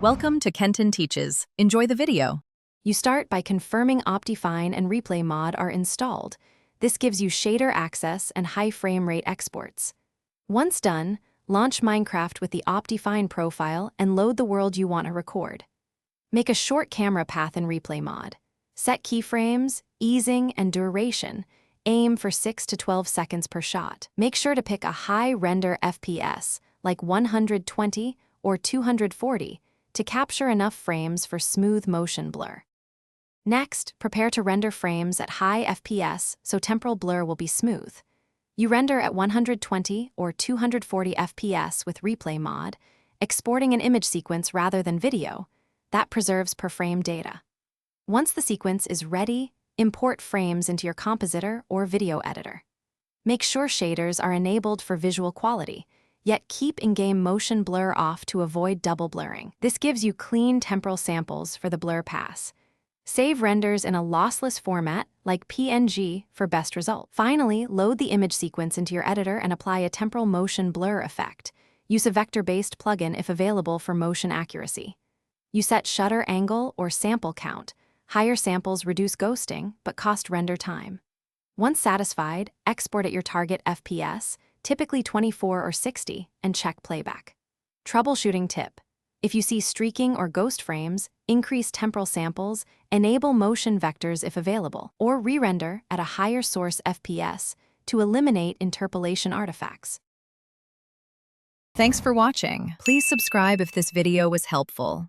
Welcome to Kenton Teaches. Enjoy the video. You start by confirming Optifine and Replay Mod are installed. This gives you shader access and high frame rate exports. Once done, launch Minecraft with the Optifine profile and load the world you want to record. Make a short camera path in Replay Mod. Set keyframes, easing, and duration. Aim for 6 to 12 seconds per shot. Make sure to pick a high render FPS, like 120 or 240, to capture enough frames for smooth motion blur. Next, prepare to render frames at high FPS so temporal blur will be smooth. You render at 120 or 240 FPS with Replay Mod, exporting an image sequence rather than video. That preserves per frame data. Once the sequence is ready, import frames into your compositor or video editor. Make sure shaders are enabled for visual quality, yet keep in-game motion blur off to avoid double blurring. This gives you clean temporal samples for the blur pass. Save renders in a lossless format like PNG for best result. Finally, load the image sequence into your editor and apply a temporal motion blur effect. Use a vector-based plugin if available for motion accuracy. You set shutter angle or sample count. Higher samples reduce ghosting but cost render time. Once satisfied, export at your target FPS, typically 24 or 60, and check playback. Troubleshooting tip: if you see streaking or ghost frames, increase temporal samples, enable motion vectors if available, or re-render at a higher source FPS to eliminate interpolation artifacts. Thanks for watching. Please subscribe if this video was helpful.